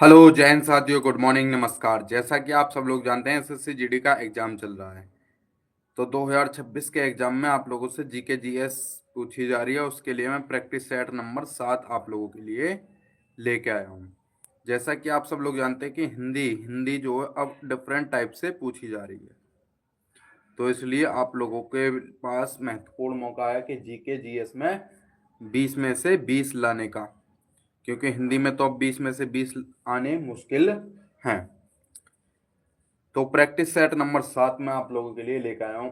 Hello Jain साथियों, good morning, नमस्कार। जैसा कि आप सब लोग जानते हैं, एसएससी जीडी का एग्जाम चल रहा है। तो 2026 के एग्जाम में आप लोगों से जीके जीएस पूछी जा रही है। उसके लिए मैं प्रैक्टिस सेट नंबर 7 आप लोगों के लिए लेके आया हूँ। जैसा कि आप सब लोग जानते हैं कि हिंदी हिंदी जो है अब डिफरेंट टाइप से पूछी जा रही है। तो इसलिए आप लोगों के पास महत्वपूर्ण मौका है कि जीके जीएस में 20 में से 20 लाने का, क्योंकि हिंदी में तो अब 20 में से 20 आने मुश्किल हैं। तो प्रैक्टिस सेट नंबर 7 में आप लोगों के लिए लेकर आया हूँ।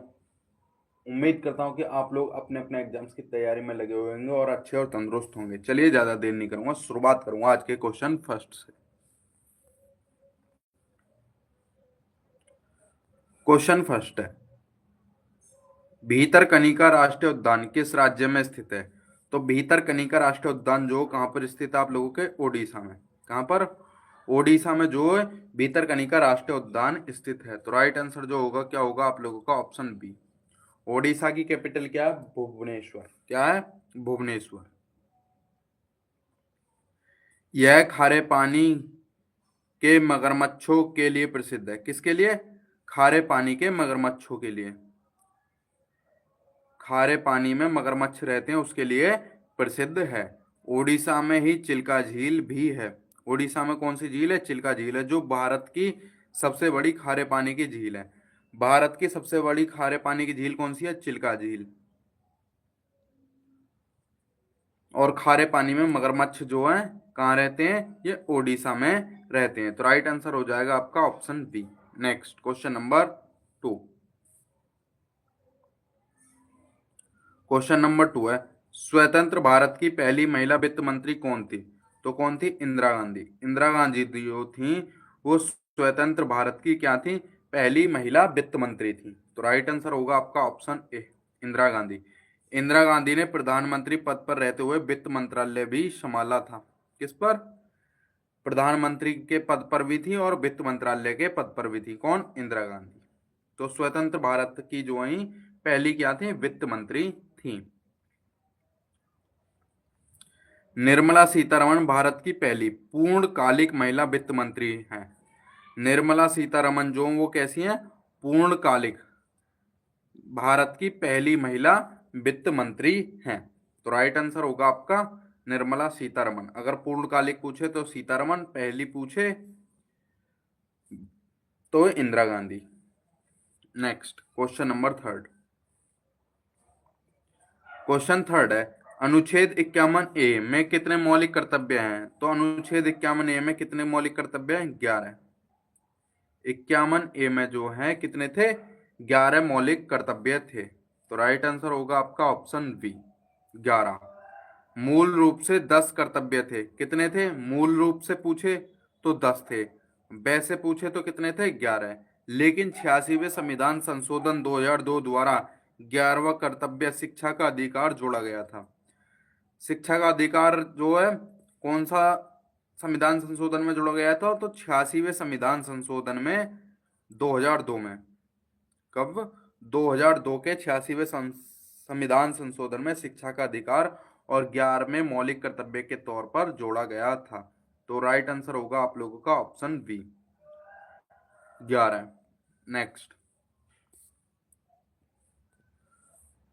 उम्मीद करता हूँ कि आप लोग अपने अपने एग्जाम्स की तैयारी में लगे हुए होंगे और अच्छे और तंदुरुस्त होंगे। चलिए, ज़्यादा देर नहीं करूँगा, शुरुआत करूँगा आज के क्वेश्चन फर्स्ट से। क्वेश्चन फर्स्ट है, भीतरकनिका राष्ट्रीय उद्यान किस राज्य में स्थित है? तो भीतरकनिका राष्ट्रीय उद्यान जो कहाँ पर स्थित है? आप लोगों के ओडिशा में। कहाँ पर? ओडिशा में जो है भीतरकनिका राष्ट्रीय उद्यान स्थित है। तो राइट आंसर जो होगा क्या होगा आप लोगों का? Option B. ओडिशा की कैपिटल क्या है? भुवनेश्वर। क्या है? भुवनेश्वर। यह खारे पानी के मगरमच्छों के लिए प्रसिद्ध है। किसके लिए? खारे पानी के मगरमच्छों के लिए। खारे पानी में मगरमच्छ रहते हैं, उसके लिए प्रसिद्ध है। ओडिशा में ही चिल्का झील भी है। ओडिशा में कौन सी झील है? चिल्का झील है, जो भारत की सबसे बड़ी खारे पानी की झील है। भारत की सबसे बड़ी खारे पानी की झील कौन सी है? चिल्का झील। और खारे पानी में मगरमच्छ जो है कहाँ रहते हैं? ये ओडिशा में रहते हैं। तो राइट आंसर हो जाएगा आपका option B. Next question number 2। Question number 2 है, स्वतंत्र भारत की पहली महिला वित्त मंत्री कौन थी? तो कौन थी? इंदिरा गांधी। इंदिरा गांधी जो थी वो स्वतंत्र भारत की क्या थी? पहली महिला वित्त मंत्री थी। तो राइट आंसर होगा आपका ऑप्शन ए, इंदिरा गांधी। इंदिरा गांधी ने प्रधानमंत्री पद पर रहते हुए वित्त मंत्रालय भी संभाला था। किस पर? प्रधानमंत्री के पद पर भी थी और वित्त मंत्रालय के पद पर भी थी। कौन? इंदिरा गांधी। तो स्वतंत्र भारत की जो है पहली क्या थी? वित्त मंत्री थी। निर्मला सीतारमण भारत की पहली पूर्णकालिक महिला वित्त मंत्री हैं। निर्मला सीतारमण जो वो कैसी हैं? पूर्णकालिक भारत की पहली महिला वित्त मंत्री हैं। तो राइट आंसर होगा आपका निर्मला सीतारमण। अगर पूर्णकालिक पूछे तो सीतारमण, पहली पूछे तो Indira Gandhi. Next question number 3। Question 3 है, अनुच्छेद 51 ए में कितने मौलिक कर्तव्य हैं? तो अनुच्छेद 51 ए में कितने मौलिक कर्तव्य हैं? 11। 51 ए में जो है कितने थे? 11 मौलिक कर्तव्य थे। तो राइट आंसर होगा आपका ऑप्शन बी, 11। मूल रूप से 10 कर्तव्य थे। कितने थे? मूल रूप से पूछे तो 10 थे, वैसे पूछे तो कितने थे? 11। लेकिन 86वें संविधान संशोधन 2002 द्वारा 11वां कर्तव्य शिक्षा का अधिकार जोड़ा गया था। शिक्षा का अधिकार जो है कौन सा संविधान संशोधन में जोड़ा गया था? तो 86वें संविधान संशोधन में 2002 में। कब? 2002 के 86वें संविधान संशोधन में शिक्षा का अधिकार और 11वें मौलिक कर्तव्य के तौर पर जोड़ा गया था। तो राइट आंसर होगा आप लोगों का ऑप्शन बी, 11। नेक्स्ट,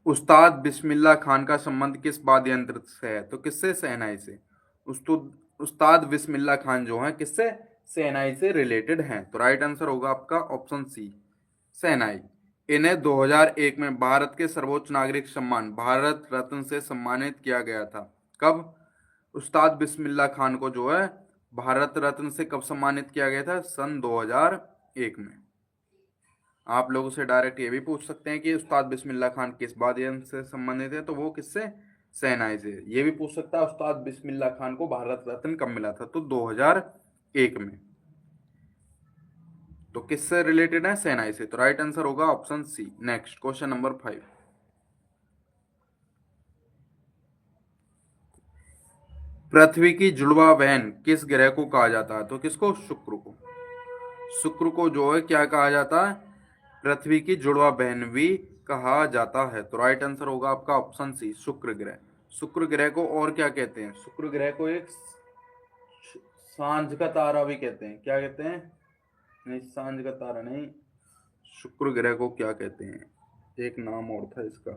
उस्ताद बिस्मिल्लाह खान का संबंध किस वाद्य यंत्र से है? तो किससे? शहनाई से। उस्ताद बिस्मिल्लाह खान जो है किससे? शहनाई से रिलेटेड हैं। तो राइट आंसर होगा आपका ऑप्शन सी, शहनाई। इन्हें 2001 में भारत के सर्वोच्च नागरिक सम्मान भारत रत्न से सम्मानित किया गया था। कब? उस्ताद बिस्मिल्लाह खान को जो है भारत रत्न से कब सम्मानित किया गया था? सन 2001 में। आप लोगों से डायरेक्ट ये भी पूछ सकते हैं कि उस्ताद बिस्मिल्लाह खान किस वाद्य से संबंधित है? तो वो किससे? शहनाई से। ये भी पूछ सकता है उस्ताद बिस्मिल्लाह खान को भारत रत्न कब मिला था? तो 2001 में। तो किससे रिलेटेड है? शहनाई से। तो राइट आंसर होगा option C. Next question number 5। पृथ्वी की जुड़वा बहन किस ग्रह को कहा जाता है? तो किसको? शुक्र को। शुक्र को जो है क्या कहा जाता है? पृथ्वी की जुड़वा बहन भी कहा जाता है। तो राइट आंसर होगा आपका ऑप्शन सी, शुक्र ग्रह। शुक्र ग्रह को और क्या कहते हैं? शुक्र ग्रह को एक सांझ का तारा भी कहते हैं, क्या कहते हैं? नहीं, सांझ का तारा नहीं, शुक्र ग्रह को क्या कहते हैं? एक नाम और था इसका।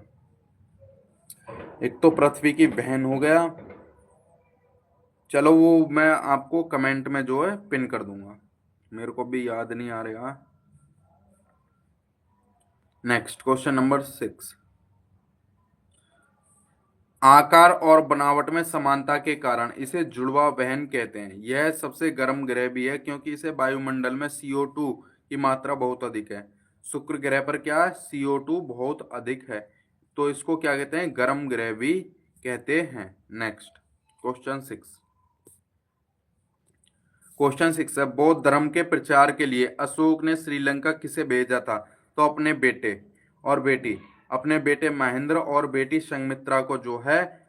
एक तो पृथ्वी की बहन हो गया, चलो वो मैं आपको कमेंट में जो है पिन कर दूंगा, मेरे को भी याद नहीं आ रहा। Next question number 6। आकार और बनावट में समानता के कारण इसे जुड़वा बहन कहते हैं। यह सबसे गर्म ग्रह भी है क्योंकि इसे वायुमंडल में CO2 की मात्रा बहुत अधिक है। शुक्र ग्रह पर क्या है? CO2 बहुत अधिक है, तो इसको क्या कहते हैं? गर्म ग्रह भी कहते हैं। Next question 6। क्वेश्चन 6 है, बौद्ध धर्म के प्रचार के लिए अशोक ने श्रीलंका किसे भेजा था? तो अपने बेटे और बेटी, अपने बेटे महेंद्र और बेटी संघमित्रा को जो है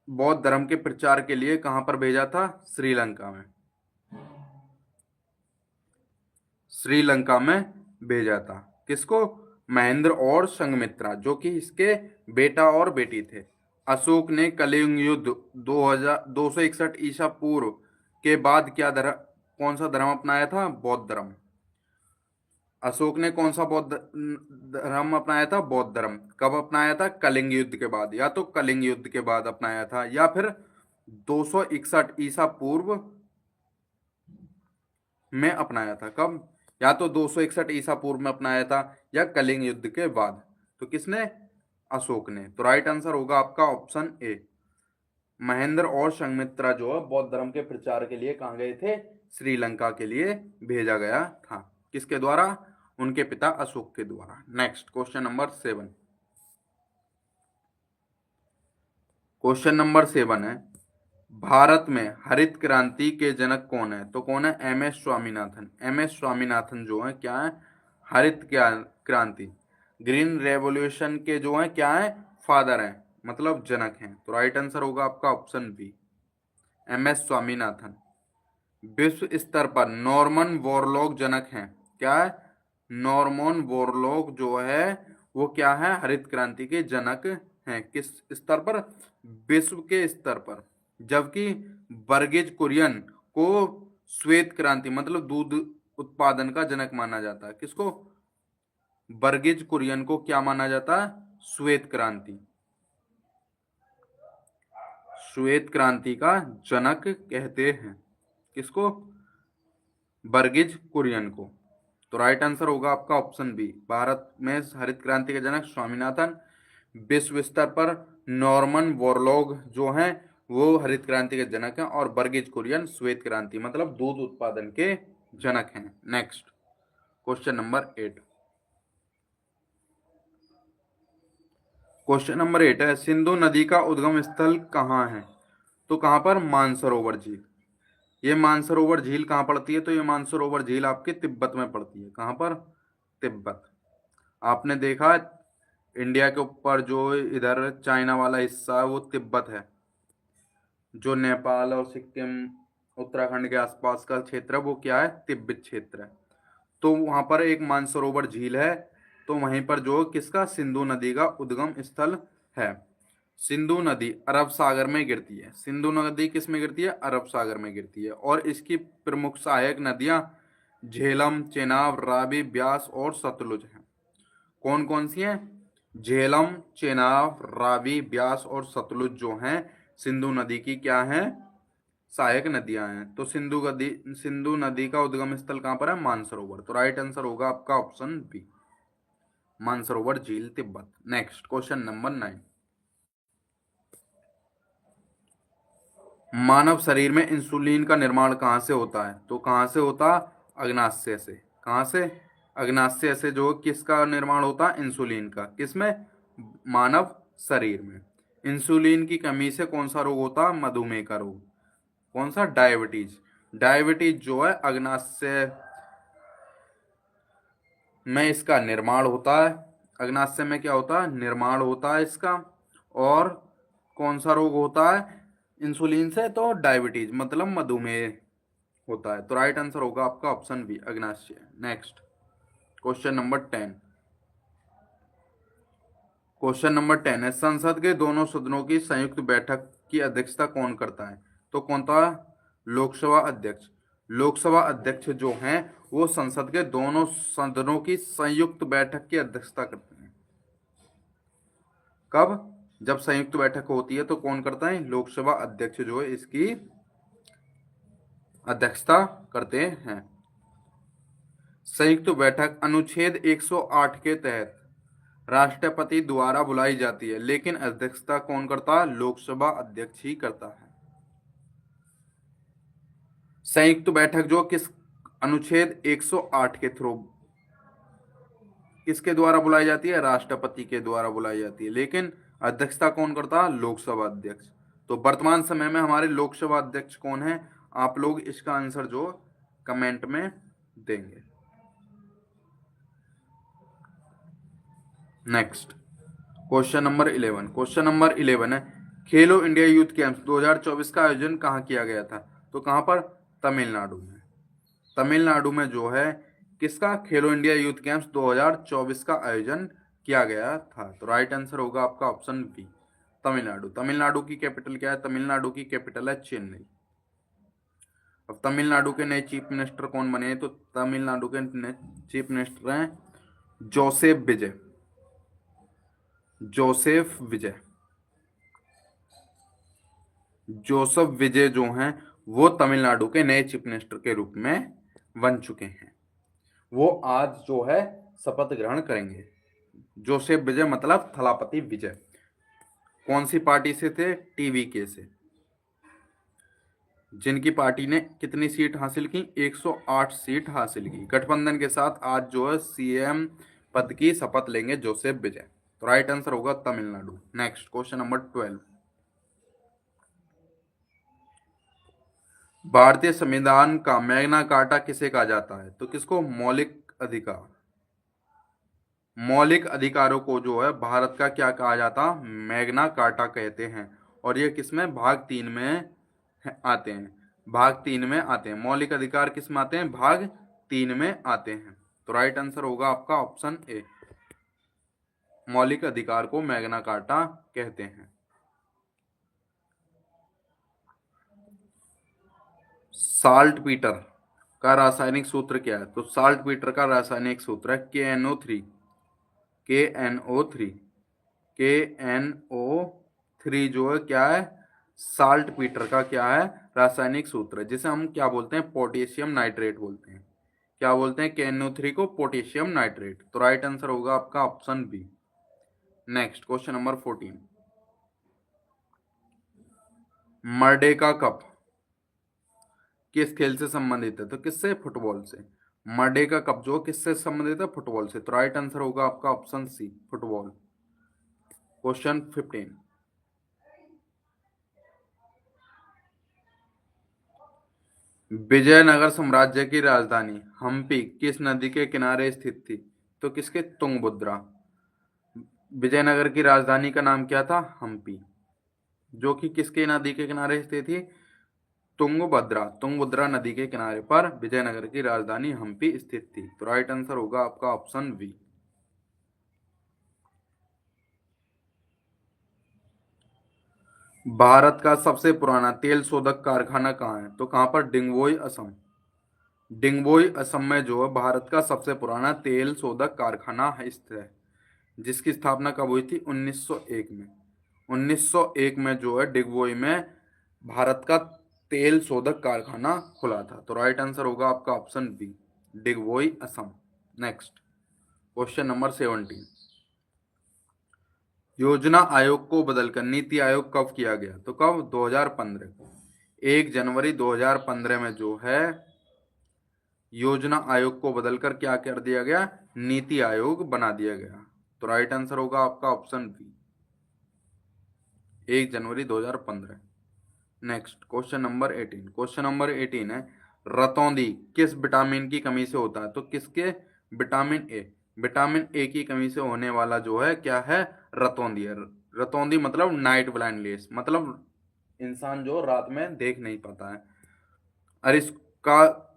बौद्ध धर्म के प्रचार के लिए कहां पर भेजा था? श्रीलंका में। श्रीलंका में भेजा था। किसको? महेंद्र और संघमित्रा, जो कि इसके बेटा और बेटी थे। अशोक ने कलिंग युद्ध 2261 ईसा पूर्व के बाद क्या धर्म, कौन सा धर्म अपनाया था? बौद्ध धर्म। अशोक ने कौन सा बौद्ध धर्म अपनाया था? बौद्ध धर्म। कब अपनाया था? कलिंग युद्ध के बाद, या तो कलिंग युद्ध के बाद अपनाया था, या फिर 261 ईसा पूर्व में अपनाया था। कब? या तो 261 ईसा पूर्व में अपनाया था, या कलिंग युद्ध के बाद। तो किसने? अशोक ने। तो राइट आंसर होगा आपका ऑप्शन ए। महेंद्र और संघमित्रा जो है बौद्ध धर्म के प्रचार के लिए कहाँ गए थे? श्रीलंका के लिए भेजा गया था। किसके द्वारा? उनके पिता अशोक के द्वारा। Next question number 7। Question number 7 है, भारत में हरित क्रांति के जनक कौन है? तो कौन है? MS स्वामीनाथन। MS स्वामीनाथन जो है क्या है? हरित क्रांति, ग्रीन रेवोल्यूशन के जो है क्या है? फादर हैं, मतलब जनक हैं। तो राइट आंसर होगा आपका ऑप्शन बी, MS स्वामीनाथन। विश्व स्तर पर नॉर्मन बोरलॉग जनक हैं। क्या है? नॉर्मन बोरलॉग जो है वो क्या है? हरित क्रांति के जनक हैं। किस स्तर पर? विश्व के स्तर पर। जबकि वर्गीज कुरियन को श्वेत क्रांति मतलब दूध उत्पादन का जनक माना जाता है। किसको? वर्गीज कुरियन को क्या माना जाता है? श्वेत क्रांति, श्वेत क्रांति का जनक कहते हैं। किसको? वर्गीज कुरियन को। तो राइट आंसर होगा आपका ऑप्शन बी, भारत में हरित क्रांति के जनक स्वामीनाथन। विश्व स्तर पर नॉर्मन बोरलॉग जो हैं वो हरित क्रांति के जनक हैं, और वर्गीज कुरियन श्वेत क्रांति मतलब दूध उत्पादन के जनक हैं। Next question number 8। Question number 8 है, सिंधु नदी का उद्गम स्थल कहाँ है? तो कहाँ पर? मानसरोवर झील। ये मानसरोवर झील कहाँ पड़ती है? तो ये मानसरोवर झील आपके तिब्बत में पड़ती है। कहाँ पर? तिब्बत। आपने देखा इंडिया के ऊपर जो इधर चाइना वाला हिस्सा है वो तिब्बत है, जो नेपाल और सिक्किम उत्तराखंड के आसपास का क्षेत्र है वो क्या है? तिब्बत क्षेत्र है। तो वहां पर एक मानसरोवर झील है, तो वहीं पर जो किसका? सिंधु नदी का उद्गम स्थल है। सिंधु नदी अरब सागर में गिरती है। सिंधु नदी किस में गिरती है? अरब सागर में गिरती है। और इसकी प्रमुख सहायक नदियां झेलम, चेनाब, रावी, ब्यास और सतलुज हैं। कौन कौन सी हैं? झेलम, चेनाब, रावी, ब्यास और सतलुज जो हैं सिंधु नदी की क्या हैं? सहायक नदियां हैं। तो सिंधु नदी का उद्गम स्थल कहां पर है? मानसरोवर। तो राइट आंसर होगा आपका ऑप्शन बी, मानसरोवर झील तिब्बत। Next question number 9। मानव शरीर में इंसुलिन का निर्माण कहाँ से होता है? तो कहाँ से होता? अग्नाशय से। कहाँ से? अग्नाशय से जो किसका निर्माण होता है? इंसुलिन का। किसमें? मानव शरीर में। इंसुलिन की कमी से कौन सा रोग होता है? मधुमेह का रोग। कौन सा? डायबिटीज। डायबिटीज जो है अग्नाशय में इसका निर्माण होता है। अग्नाशय में क्या होता है? निर्माण होता है इसका। और कौन सा रोग होता है इंसुलिन से? तो डायबिटीज मतलब मधुमेह होता है। तो राइट आंसर होगा आपका ऑप्शन बी, अग्नाशय। Next question number 10। Question number 10 है, संसद के दोनों सदनों की संयुक्त बैठक की अध्यक्षता कौन करता है? तो कौन था? लोकसभा अध्यक्ष। लोकसभा अध्यक्ष जो हैं वो संसद के दोनों सदनों की संयुक्त बैठक की अध्यक्षता करते हैं। कब? जब संयुक्त बैठक होती है तो कौन करता है? लोकसभा अध्यक्ष जो है इसकी अध्यक्षता करते हैं। संयुक्त बैठक अनुच्छेद 108 के तहत राष्ट्रपति द्वारा बुलाई जाती है, लेकिन अध्यक्षता कौन करता है? लोकसभा अध्यक्ष ही करता है। संयुक्त बैठक जो किस अनुच्छेद 108 के थ्रू किसके द्वारा बुलाई जाती है? राष्ट्रपति के द्वारा बुलाई जाती है, लेकिन अध्यक्षता कौन करता है? लोकसभा अध्यक्ष। तो वर्तमान समय में हमारे लोकसभा अध्यक्ष कौन है? आप लोग इसका आंसर जो कमेंट में देंगे। Next question number 11। Question number 11 है खेलो इंडिया यूथ गेम्स 2024 का आयोजन कहाँ किया गया था? तो कहाँ पर? तमिलनाडु में। तमिलनाडु में जो है किसका? खेलो इंडिया यूथ गेम्स 2024 का आयोजन किया गया था। तो राइट आंसर होगा आपका ऑप्शन बी, तमिलनाडु। तमिलनाडु की कैपिटल क्या है? तमिलनाडु की कैपिटल है चेन्नई। अब तमिलनाडु के नए चीफ मिनिस्टर कौन बने हैं? तो तमिलनाडु के नए चीफ मिनिस्टर हैं जोसेफ विजय। जोसेफ विजय। जोसेफ विजय जो हैं वो तमिलनाडु के नए चीफ मिनिस्टर के रूप में बन चुके हैं। वो आज जो है शपथ ग्रहण करेंगे। जोसेफ विजय मतलब थलापति विजय। कौन सी पार्टी से थे? टीवीके से। जिनकी पार्टी ने कितनी सीट हासिल की? 108 सीट हासिल की। गठबंधन के साथ आज जो है सीएम पद की शपथ लेंगे जोसेफ विजय। तो राइट आंसर होगा तमिलनाडु। Next question number 12। भारतीय संविधान का मैग्ना कार्टा किसे कहा जाता है? तो किसको? मौलिक अधिकार। मौलिक अधिकारों को जो है भारत का क्या कहा जाता? मैग्ना कार्टा कहते हैं। और ये किसमें? भाग 3 में आते हैं। भाग 3 में आते हैं। मौलिक अधिकार किस में आते हैं? भाग 3 में आते हैं। तो राइट आंसर होगा आपका ऑप्शन ए, मौलिक अधिकार को मैग्ना कार्टा कहते हैं। साल्ट पीटर का रासायनिक सूत्र क्या है? तो साल्ट पीटर का रासायनिक सूत्र है KNO3। KNO3। KNO3 जो है क्या है? साल्ट पीटर का क्या है? रासायनिक सूत्र है, जिसे हम क्या बोलते हैं? पोटेशियम नाइट्रेट बोलते हैं। क्या बोलते हैं? KNO3 को पोटेशियम नाइट्रेट। तो राइट आंसर होगा आपका option B. Next question number 14। Merdeka cup किस खेल से संबंधित है? तो किससे? फुटबॉल से। मर्डेका कप जो किससे संबंधित है? फुटबॉल से। तो राइट आंसर होगा आपका ऑप्शन सी, फुटबॉल। क्वेश्चन 15। विजयनगर साम्राज्य की राजधानी हम्पी किस नदी के किनारे स्थित थी? तो किसके? तुंगभद्रा। विजयनगर की राजधानी का नाम क्या था? हम्पी, जो कि किसके नदी के किनारे स्थित थी? तुंगभद्रा। तुंगभद्रा नदी के किनारे पर विजयनगर की राजधानी हम्पी स्थित थी। तो राइट आंसर होगा आपका ऑप्शन बी। भारत का सबसे पुराना तेल शोधक कारखाना कहाँ है? तो कहाँ पर? डिंगवोई असम। डिंगवोई असम में जो है भारत का सबसे पुराना तेल शोधक कारखाना स्थित है, जिसकी स्थापना कब हुई थी? 1901 में। 1901 में जो है डिगबोई में भारत का तेल शोधक कारखाना खुला था। तो राइट आंसर होगा आपका option B, Digboi Assam. Next question number 17। योजना आयोग को बदलकर नीति आयोग कब किया गया? तो कब? 2015 को। 1 जनवरी 2015 में जो है योजना आयोग को बदलकर क्या कर दिया गया? नीति आयोग बना दिया गया। तो राइट आंसर होगा आपका ऑप्शन बी, 1 जनवरी 2015। Next question number 18। Question number 18 है रतौंधी किस विटामिन की कमी से होता है? तो किसके? Vitamin A. विटामिन ए की कमी से होने वाला जो है क्या है? रतौंधी है। रतौंधी मतलब नाइट ब्लाइंडनेस, मतलब इंसान जो रात में देख नहीं पाता है। और इसका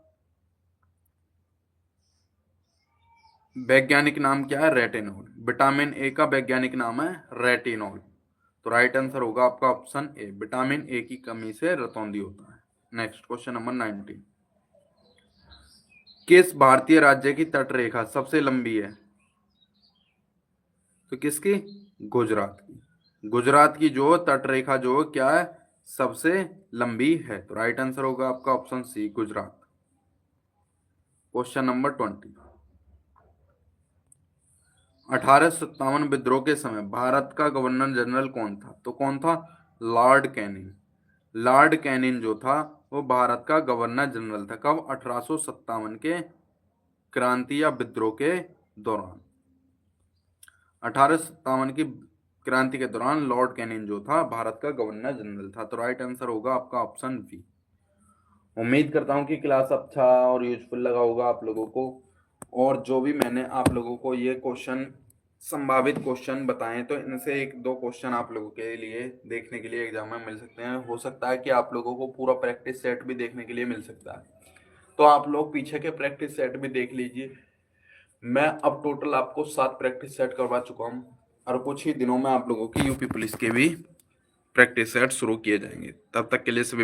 वैज्ञानिक नाम क्या है? रेटिनॉल। विटामिन ए का वैज्ञानिक नाम है रेटिनॉल। तो राइट आंसर होगा आपका ऑप्शन ए, विटामिन ए की कमी से रतौंधी होता है। Next question number 19। किस भारतीय राज्य की तटरेखा सबसे लंबी है? तो किसकी? गुजरात की। गुजरात की जो तटरेखा जो क्या है, सबसे लंबी है। तो राइट आंसर होगा आपका option C, Gujarat. Question number 20। 1857 विद्रोह के समय भारत का गवर्नर जनरल कौन था? तो कौन था? Lord Canning. लॉर्ड कैनिंग जो था वो भारत का गवर्नर जनरल था। कब? 1857 के क्रांति या विद्रोह के दौरान। 1857 की क्रांति के दौरान लॉर्ड कैनिंग जो था भारत का गवर्नर जनरल था। तो राइट आंसर होगा आपका ऑप्शन बी। उम्मीद करता हूँ कि क्लास अच्छा और यूजफुल लगा होगा आप लोगों को। और जो भी मैंने आप लोगों को ये क्वेश्चन, संभावित क्वेश्चन बताएं, तो इनसे एक दो क्वेश्चन आप लोगों के लिए देखने के लिए एग्जाम में मिल सकते हैं। हो सकता है कि आप लोगों को पूरा प्रैक्टिस सेट भी देखने के लिए मिल सकता है। तो आप लोग पीछे के प्रैक्टिस सेट भी देख लीजिए। मैं अब टोटल आपको 7 प्रैक्टिस सेट करवा चुका हूँ और कुछ ही दिनों में आप लोगों की यूपी पुलिस के भी प्रैक्टिस सेट शुरू किए जाएंगे। तब तक के लिए सभी